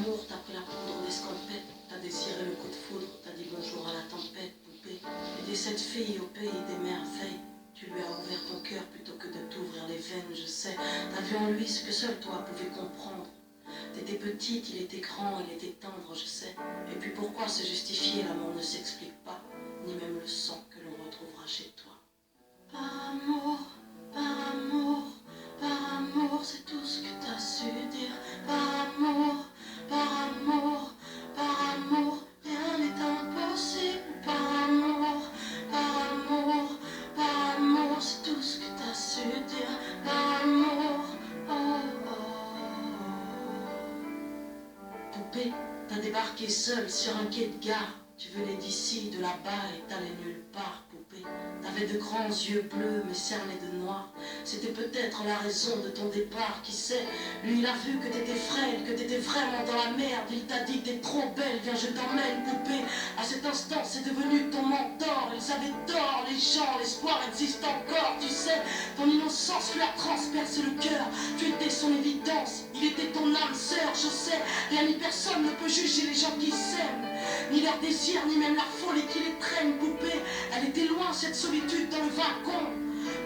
amour, t'as pris la poudre d'escampette, t'as désiré le coup de foudre, t'as dit bonjour à la tempête, poupée. Et dès cette fille au pays des merveilles, tu lui as ouvert ton cœur plutôt que de t'ouvrir les veines, je sais. T'as vu en lui ce que seul toi pouvais comprendre. T'étais petite, il était grand, il était tendre, je sais. Et puis pourquoi se justifier, l'amour ne s'explique pas, ni même le sang que l'on retrouvera chez toi. Par amour, par amour, par amour, c'est tout ce que t'as su dire. Par amour, par amour, par amour, rien n'est impossible. Par amour, par amour, par amour, c'est tout ce que t'as su dire. Par amour, oh, oh, oh. Poupée, t'as débarqué seule sur un quai de gare. Tu venais d'ici, de là-bas et t'allais nulle part, poupée. T'avais de grands yeux bleus mais cernés de noir. C'était peut-être la raison de ton départ, qui sait. Lui il a vu que t'étais frêle, que t'étais vraiment dans la merde. Il t'a dit t'es trop belle, viens je t'emmène, poupée. À cet instant c'est devenu ton mentor. Ils avaient tort, les gens, l'espoir existe encore, tu sais. Ton innocence lui a transpercé le cœur. Tu étais son évidence, il était ton âme sœur, je sais. Rien ni personne ne peut juger les gens qui s'aiment, ni leur désir, ni même la folie qui les traîne, poupée. Elle était loin cette solitude dans le wagon.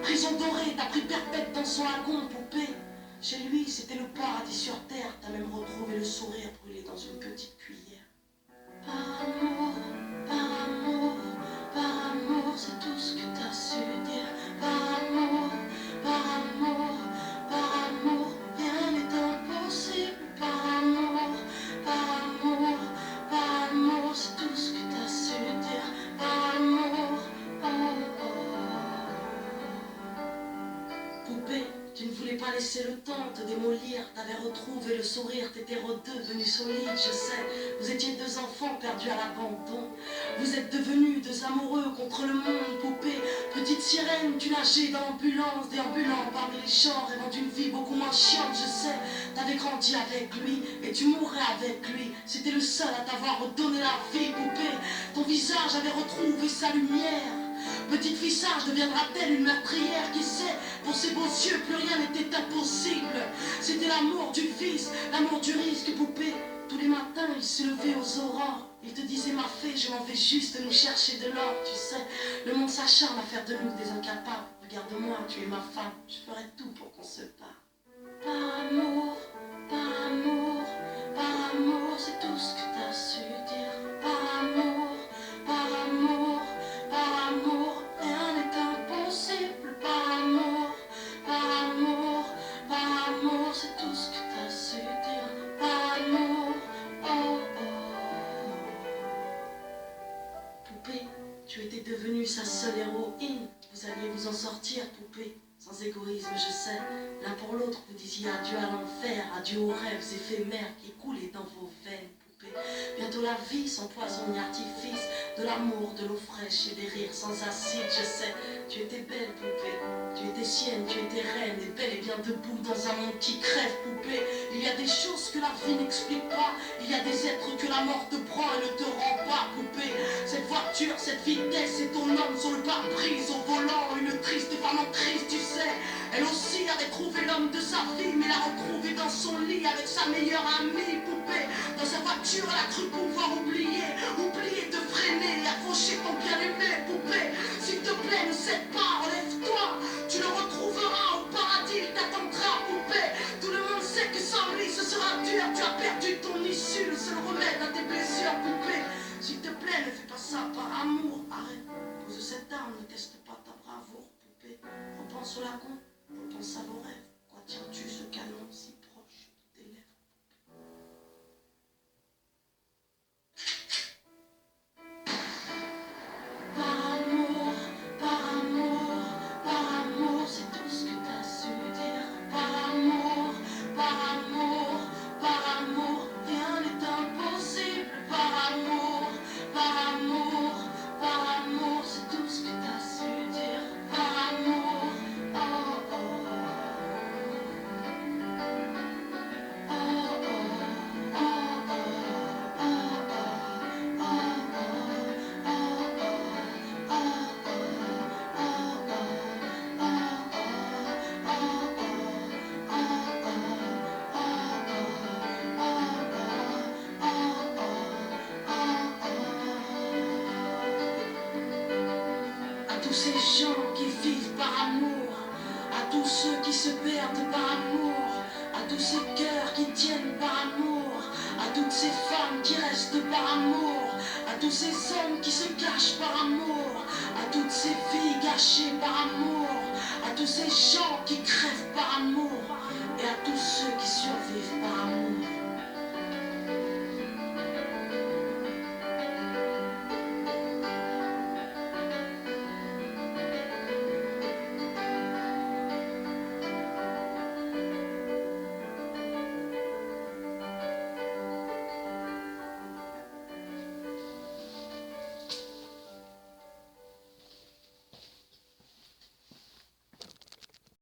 Prison dorée, t'as pris perpète dans son wagon, poupée. Chez lui, c'était le paradis sur terre. T'as même retrouvé le sourire brûlé dans une petite cuillère. Par amour, par amour, par amour, c'est tout ce que t'as su dire. Par amour, par amour, par amour, rien n'est impossible. Par amour, par amour, par amour, c'est tout ce que t'as su dire. Par amour, oh, oh, oh. Poupée, tu ne voulais pas laisser le temps te démolir. T'avais retrouvé le sourire, t'étais redevenu solide, je sais. Vous étiez deux enfants perdus à l'abandon. Vous êtes devenus deux amoureux contre le monde, poupée. Petite sirène, tu nageais dans l'ambulance, déambulant parmi les champs, rêvant d'une vie beaucoup moins chiante, je sais. T'avais grandi avec lui et tu mourrais avec lui. C'était le seul à t'avoir redonné la vie, poupée. Ton visage avait retrouvé sa lumière. Petite fille sage deviendra-t-elle une meurtrière? Qui sait? Pour ses beaux yeux, plus rien n'était impossible. C'était l'amour du vice, l'amour du risque, poupée. Tous les matins, il se levait aux aurores. Il te disait, ma fée, je m'en vais juste nous chercher de l'or, tu sais. Le monde s'acharne à faire de nous des incapables. Regarde-moi, tu es ma femme, je ferai tout pour qu'on se parle. Par amour, par amour, par amour, c'est tout ce que t'as su dire. Par amour, par amour, par amour, rien n'est impossible. Par amour, par amour, par amour, c'est tout ce que t'as su dire. Par amour, oh, oh. Poupée, tu étais devenue sa seule héroïne. Vous alliez vous en sortir, poupée. Sans égoïsme, je sais, l'un pour l'autre, vous disiez adieu à l'enfer, adieu aux rêves éphémères qui coulaient dans vos veines, poupée. Bientôt la vie sans poison ni artifice, de l'amour, de l'eau fraîche et des rires sans acide, je sais. Tu étais belle, poupée, tu étais sienne, tu étais reine, et bel et bien debout dans un monde qui crève, poupée. Il y a des choses que la vie n'explique pas, il y a des êtres que la mort te prend et ne te rend pas, poupée. Cette voiture, cette vitesse et ton homme sur le pare-brise au volant, une triste femme en crise, tu sais. Elle aussi avait trouvé l'homme de sa vie, mais l'a retrouvé dans son lit avec sa meilleure amie, poupée. Dans sa voiture, elle a cru pouvoir oublier de freiner et accrocher ton bien-aimé, poupée. S'il te plaît, ne cède pas, relève-toi, tu le retrouveras au paradis, il t'attendra, poupée. Tout le monde sait que sans lui ce sera dur, tu as perdu ton issue, le seul remède à tes blessures, poupée. S'il te plaît, ne fais pas ça par amour, arrête. Pose cette arme, ne teste pas ta bravoure, poupée. Repense au lagon, repense à vos rêves. Quoi tiens-tu ce canon si proche de tes lèvres? Par amour, par amour, par amour, c'est tout ce que t'as su dire. Par amour, par amour, par amour, rien n'est impossible. Par amour, par amour, par amour, c'est tout ce que t'as su dire. Par amour, oh, oh, oh. tous ces gens qui vivent par amour, à tous ceux qui se perdent par amour, à tous ces cœurs qui tiennent par amour, à toutes ces femmes qui restent par amour, à tous ces hommes qui se cachent par amour, à toutes ces filles gâchées par amour, à tous ces gens qui crèvent